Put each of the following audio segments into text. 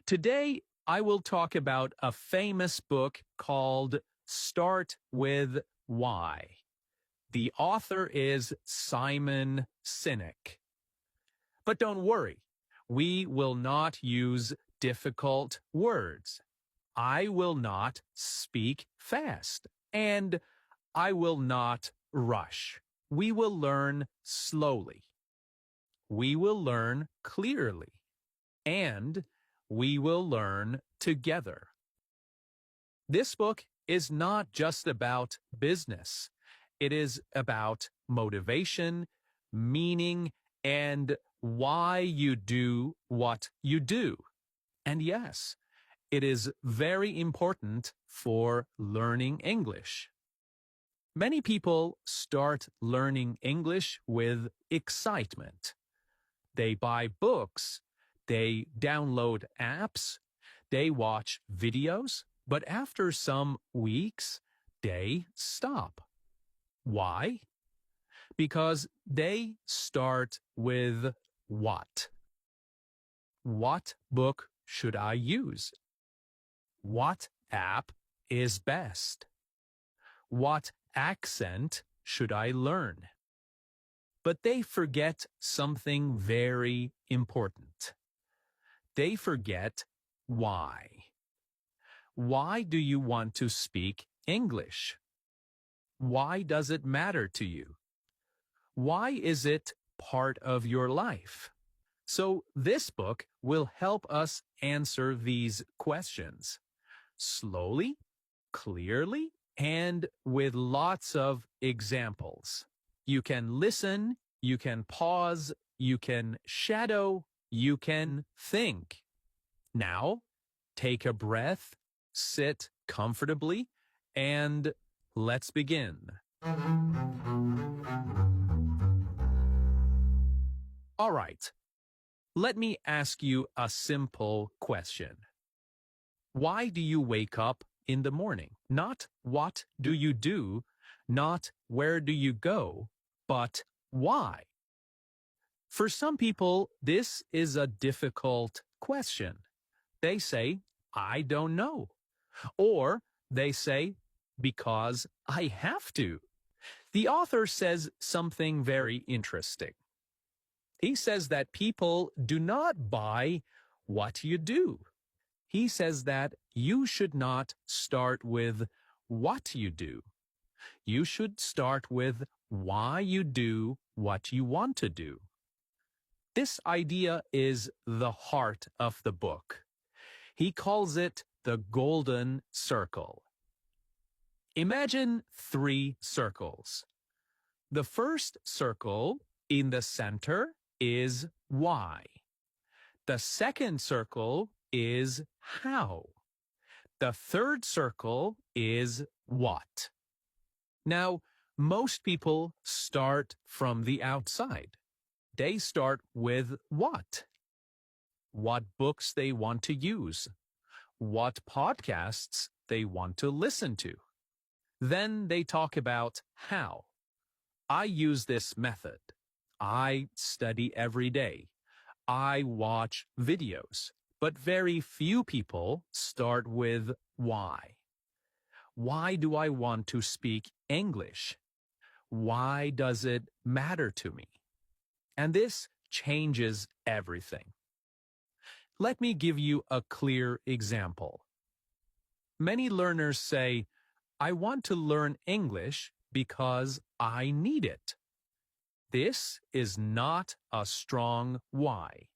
Today, I will talk about a famous book called Start With Why. The author is Simon Sinek. But don't worry, we will not use difficult words. I will not speak fast, and I will not rush. We will learn slowly. We will learn clearly, and we will learn together. This book is not just about business. It is about motivation, meaning, and why you do what you do. And yes, it is very important for learning English. Many people start learning English with excitement. They buy books, they download apps, they watch videos, but after some weeks, they stop. Why? Because they start with what? What book should I use? What app is best? What accent should I learn? But they forget something very important. They forget why. Why do you want to speak English? Why does it matter to you? Why is it part of your life? So this book will help us answer these questions slowly, clearly, and with lots of examples. You can listen, you can pause, you can shadow, you can think. Now, take a breath, sit comfortably, and let's begin. All right, let me ask you a simple question. Why do you wake up in the morning? Not what do you do, not where do you go, but why? For some people, this is a difficult question. They say, I don't know. Or they say, because I have to. The author says something very interesting. He says that people do not buy what you do. He says that you should not start with what you do. You should start with why you do what you want to do. This idea is the heart of the book. He calls it the golden circle. Imagine 3 circles. The first circle in the center is why. The second circle is how. The third circle is what. Now, most people start from the outside. They start with what? What books they want to use. What podcasts they want to listen to. Then they talk about how. I use this method. I study every day. I watch videos. But very few people start with why. Why do I want to speak English? Why does it matter to me? And this changes everything. Let me give you a clear example. Many learners say, I want to learn English because I need it. This is not a strong why.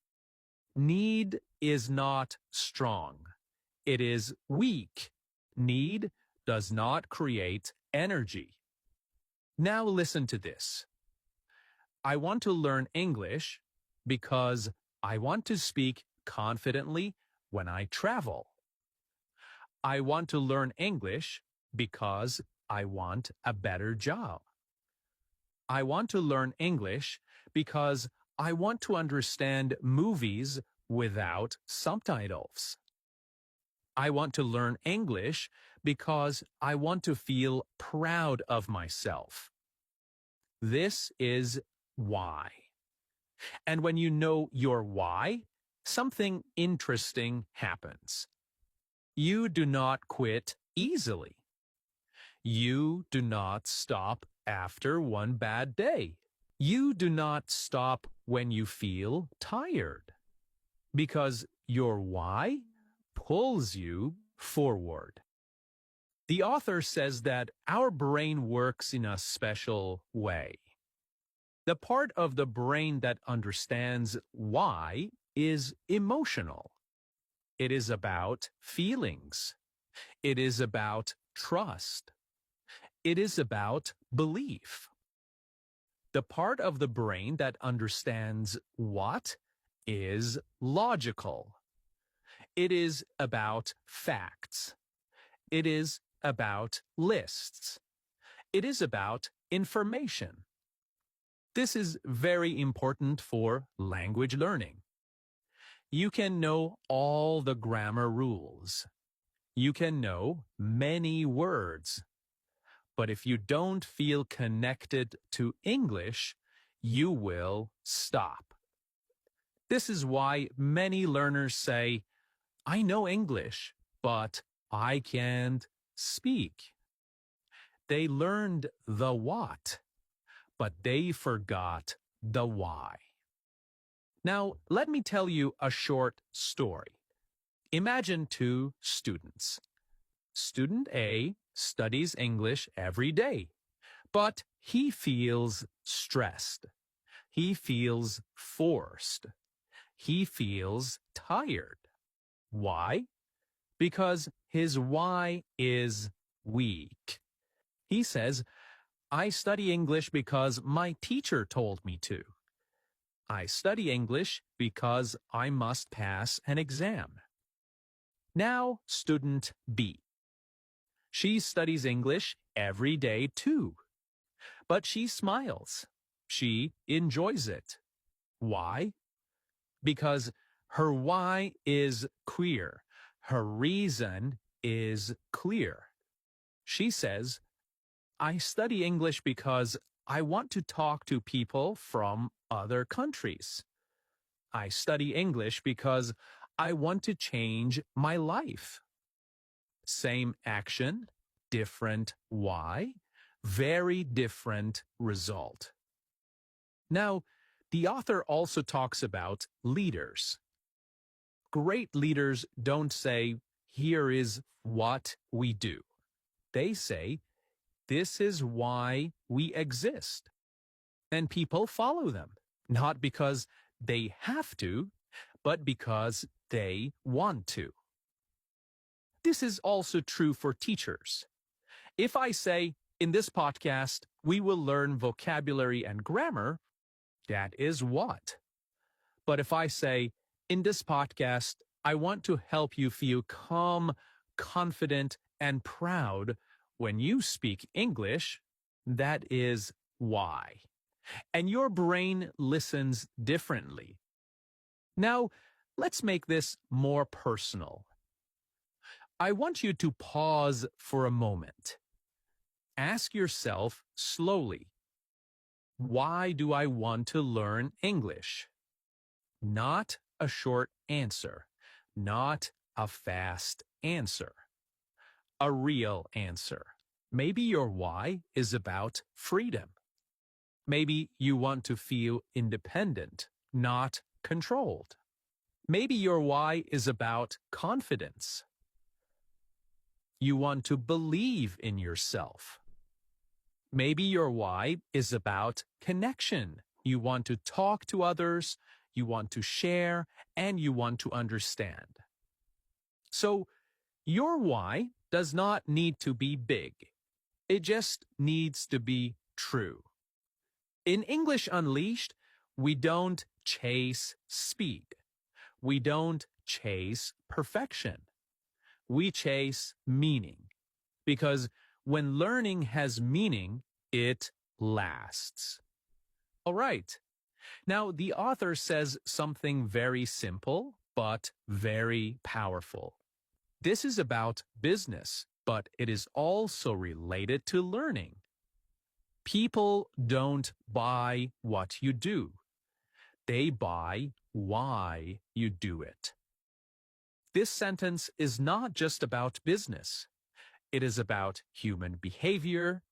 Need is not strong. It is weak. Need does not create energy. Now listen to this. I want to learn English because I want to speak confidently when I travel. I want to learn English because I want a better job. I want to learn English because I want to understand movies without subtitles. I want to learn English because I want to feel proud of myself. This is why. And when you know your why, something interesting happens. You do not quit easily. You do not stop after one bad day. You do not stop when you feel tired, because your why pulls you forward. The author says that our brain works in a special way. The part of the brain that understands why is emotional. It is about feelings. It is about trust. It is about belief. The part of the brain that understands what is logical. It is about facts. It is about lists. It is about information. This is very important for language learning. You can know all the grammar rules. You can know many words. But if you don't feel connected to English, you will stop. This is why many learners say, I know English, but I can't speak. They learned the what, but they forgot the why. Now, let me tell you a short story. Imagine two students. Student A studies English every day, but he feels stressed. He feels forced. He feels tired. Why? Because his why is weak. He says, I study English because my teacher told me to. I study English because I must pass an exam. Now, student B. She studies English every day too. But she smiles. She enjoys it. Why? Because her why is queer. Her reason is clear. She says, I study English because I want to talk to people from other countries. I study English because I want to change my life. Same action, different why, very different result. Now, the author also talks about leaders. Great leaders don't say, here is what we do. They say, this is why we exist. And people follow them, not because they have to, but because they want to. This is also true for teachers. If I say, in this podcast, we will learn vocabulary and grammar, that is what. But if I say, in this podcast, I want to help you feel calm, confident, and proud when you speak English, that is why. And your brain listens differently. Now, let's make this more personal. I want you to pause for a moment. Ask yourself slowly, why do I want to learn English? Not a short answer, not a fast answer. A real answer. Maybe your why is about freedom. Maybe you want to feel independent, not controlled. Maybe your why is about confidence. You want to believe in yourself. Maybe your why is about connection. You want to talk to others, you want to share, and you want to understand. So, your why does not need to be big. It just needs to be true. In English Unleashed, we don't chase speed. We don't chase perfection. We chase meaning. Because when learning has meaning, it lasts. All right. Now, the author says something very simple, but very powerful. This is about business, but it is also related to learning. People don't buy what you do. They buy why you do it. This sentence is not just about business. It is about human behavior,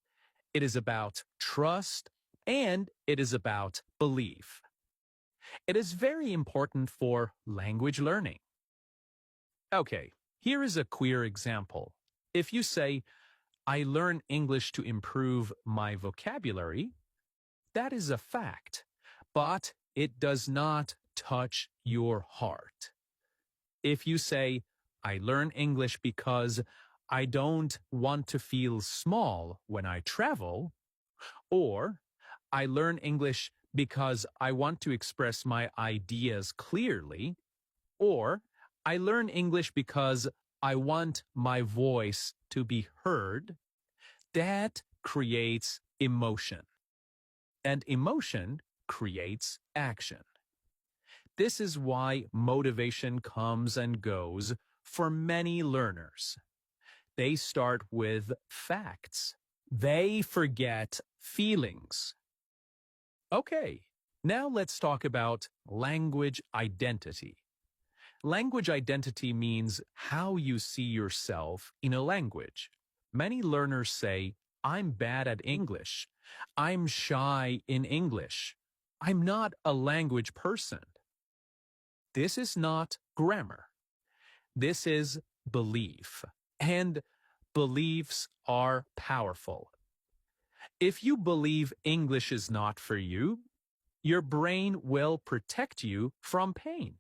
it is about trust, and it is about belief. It is very important for language learning. Okay, here is a queer example. If you say, I learn English to improve my vocabulary, that is a fact, but it does not touch your heart. If you say, I learn English because I don't want to feel small when I travel, or I learn English because I want to express my ideas clearly, or I learn English because I want my voice to be heard, that creates emotion. And emotion creates action. This is why motivation comes and goes for many learners. They start with facts. They forget feelings. Okay, now let's talk about language identity. Language identity means how you see yourself in a language. Many learners say, I'm bad at English. I'm shy in English. I'm not a language person. This is not grammar. This is belief. And beliefs are powerful. If you believe English is not for you, your brain will protect you from pain.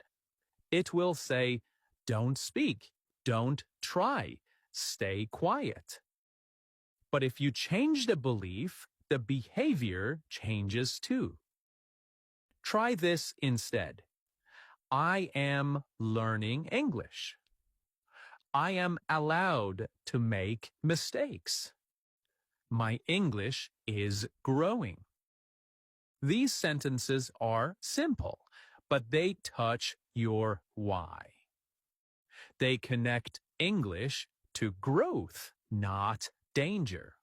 It will say, don't speak, don't try, stay quiet. But if you change the belief, the behavior changes too. Try this instead. I am learning English. I am allowed to make mistakes. My English is growing. These sentences are simple, but they touch your why. They connect English to growth, not danger.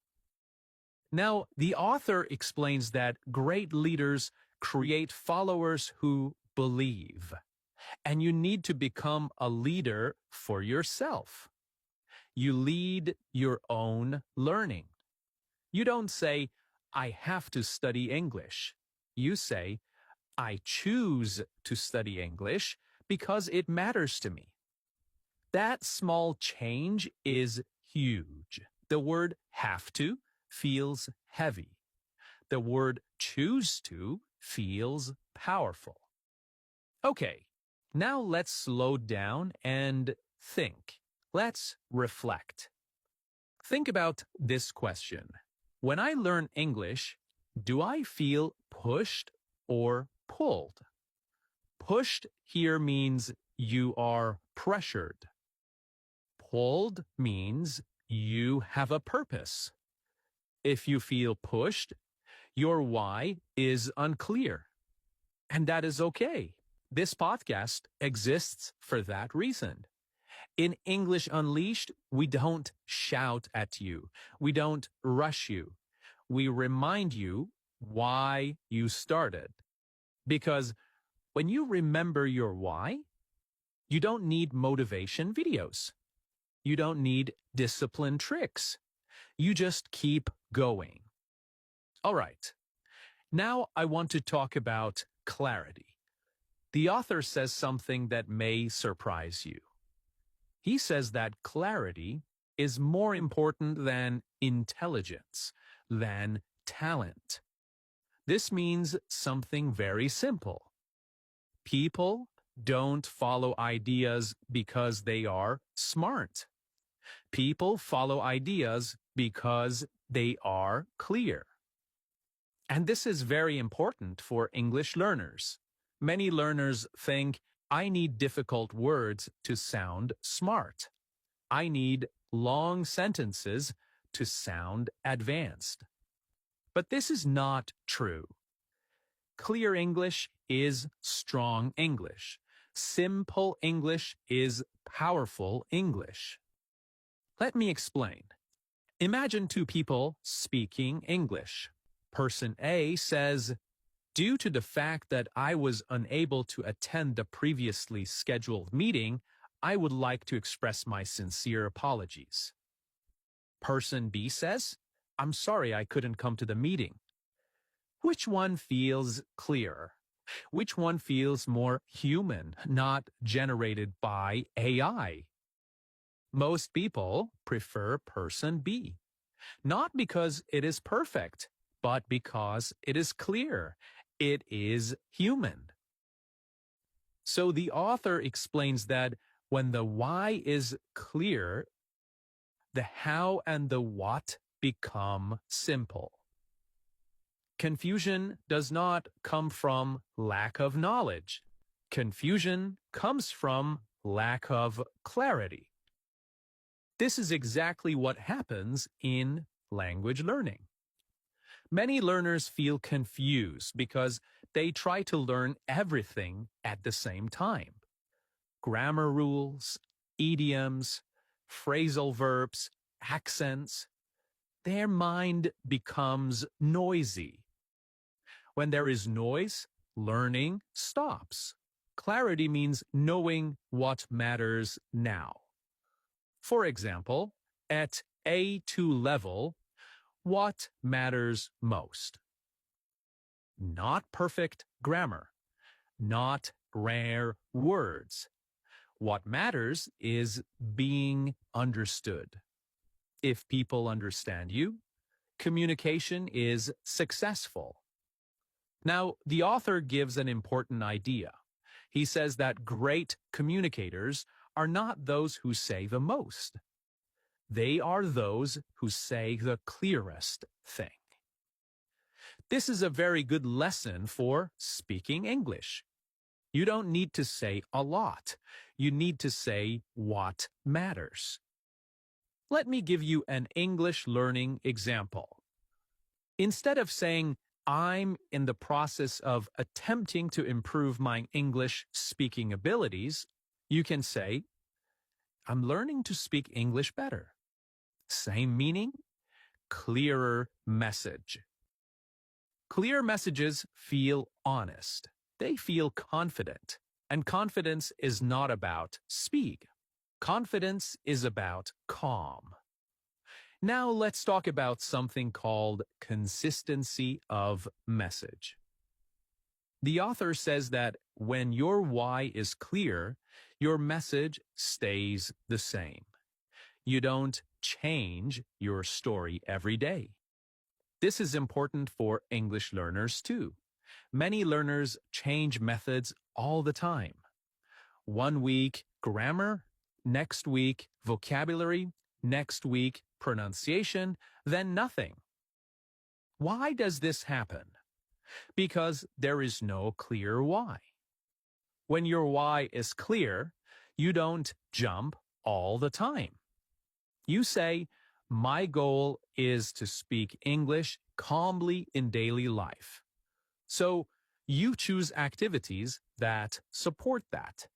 Now, the author explains that great leaders create followers who believe, and you need to become a leader for yourself. You lead your own learning. You don't say, I have to study English. You say, I choose to study English because it matters to me. That small change is huge. The word have to feels heavy. The word choose to feels powerful. Okay, now let's slow down and think. Let's reflect. Think about this question. When I learn English, do I feel pushed or pulled? Pushed here means you are pressured. Pulled means you have a purpose. If you feel pushed, your why is unclear. And that is okay. This podcast exists for that reason. In English Unleashed, we don't shout at you. We don't rush you. We remind you why you started. Because when you remember your why, you don't need motivation videos. You don't need discipline tricks. You just keep going. All right. Now I want to talk about clarity. The author says something that may surprise you. He says that clarity is more important than intelligence, than talent. This means something very simple. People don't follow ideas because they are smart. People follow ideas because they are clear. And this is very important for English learners. Many learners think, I need difficult words to sound smart. I need long sentences to sound advanced. But this is not true. Clear English is strong English. Simple English is powerful English. Let me explain. Imagine two people speaking English. Person A says, Due to the fact that I was unable to attend the previously scheduled meeting, I would like to express my sincere apologies. Person B says, I'm sorry I couldn't come to the meeting. Which one feels clearer? Which one feels more human, not generated by AI? Most people prefer person B, not because it is perfect, but because it is clear. It is human. So the author explains that when the why is clear, the how and the what become simple. Confusion does not come from lack of knowledge. Confusion comes from lack of clarity. This is exactly what happens in language learning. Many learners feel confused because they try to learn everything at the same time. Grammar rules, idioms, phrasal verbs, accents. Their mind becomes noisy. When there is noise, learning stops. Clarity means knowing what matters now. For example, at A2 level, what matters most? Not perfect grammar, not rare words. What matters is being understood. If people understand you, communication is successful. Now, the author gives an important idea. He says that great communicators are not those who say the most. They are those who say the clearest thing. This is a very good lesson for speaking English. You don't need to say a lot. You need to say what matters. Let me give you an English learning example. Instead of saying, I'm in the process of attempting to improve my English speaking abilities, you can say, I'm learning to speak English better. Same meaning, clearer message. Clear messages feel honest. They feel confident. And confidence is not about speed. Confidence is about calm. Now let's talk about something called consistency of message. The author says that when your why is clear, your message stays the same. You don't change your story every day. This is important for English learners too. Many learners change methods all the time. 1 week, grammar, next week, vocabulary, next week, pronunciation, then nothing. Why does this happen? Because there is no clear why. When your why is clear, you don't jump all the time. You say, my goal is to speak English calmly in daily life. So you choose activities that support that.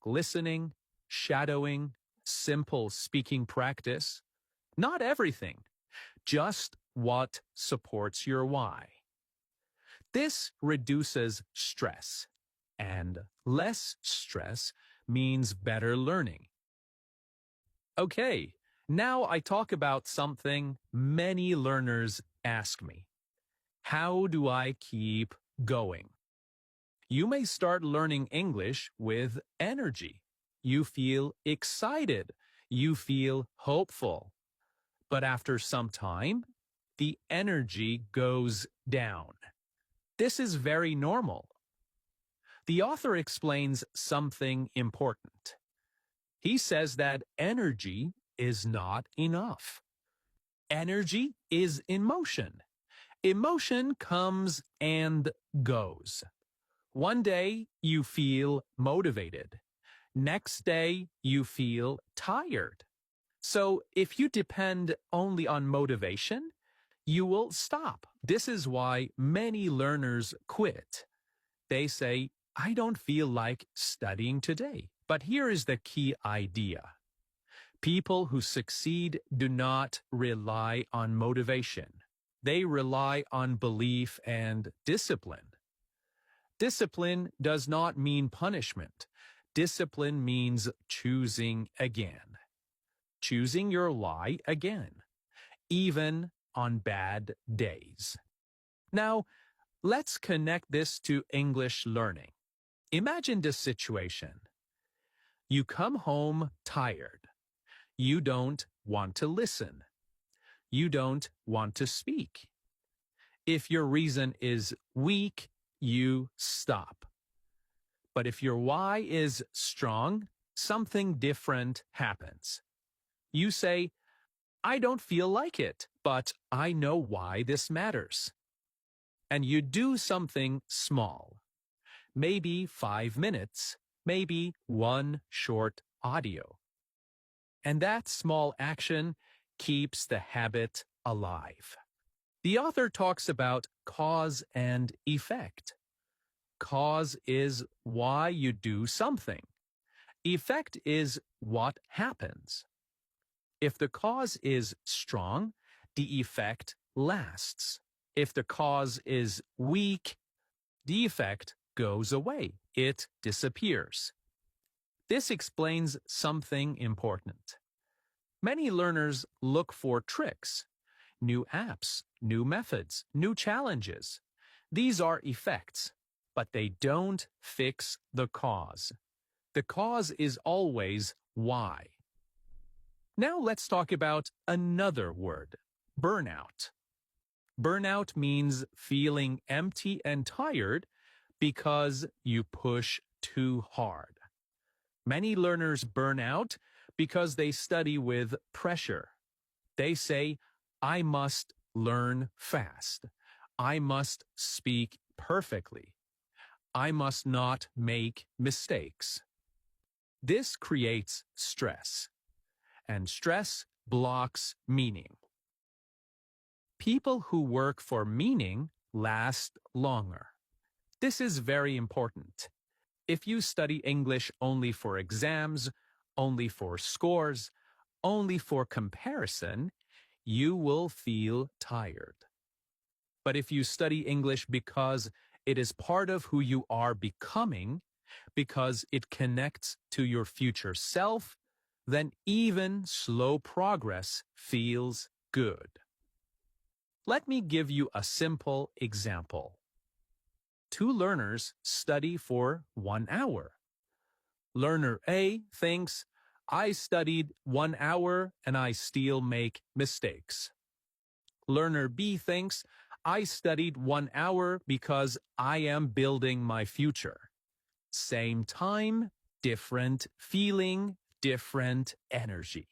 Listening, shadowing, simple speaking practice. Not everything, just what supports your why. This reduces stress, and less stress means better learning. Okay, now I talk about something many learners ask me. How do I keep going? You may start learning English with energy. You feel excited. You feel hopeful. But after some time, the energy goes down. This is very normal. The author explains something important. He says that energy is not enough. Energy is in motion. Emotion comes and goes. One day you feel motivated. Next day you feel tired. So if you depend only on motivation, you will stop. This is why many learners quit. They say, I don't feel like studying today. But here is the key idea. People who succeed do not rely on motivation. They rely on belief and discipline. Discipline does not mean punishment. Discipline means choosing again. Choosing your lie again, even on bad days. Now, let's connect this to English learning. Imagine this situation. You come home tired. You don't want to listen. You don't want to speak. If your reason is weak, you stop. But if your why is strong, something different happens. You say, I don't feel like it, but I know why this matters. And you do something small. Maybe 5 minutes, maybe one short audio. And that small action keeps the habit alive. The author talks about cause and effect. Cause is why you do something. Effect is what happens. If the cause is strong, the effect lasts. If the cause is weak, the effect goes away. It disappears. This explains something important. Many learners look for tricks, new apps, new methods, new challenges. These are effects, but they don't fix the cause. The cause is always why. Now let's talk about another word, burnout. Burnout means feeling empty and tired because you push too hard. Many learners burn out because they study with pressure. They say, I must learn fast. I must speak perfectly. I must not make mistakes. This creates stress, and stress blocks meaning. People who work for meaning last longer. This is very important. If you study English only for exams, only for scores, only for comparison, you will feel tired. But if you study English because it is part of who you are becoming, because it connects to your future self, then even slow progress feels good. Let me give you a simple example. Two learners study for 1 hour. Learner A thinks, I studied 1 hour and I still make mistakes. Learner B thinks, I studied 1 hour because I am building my future. Same time, different feeling, different energy.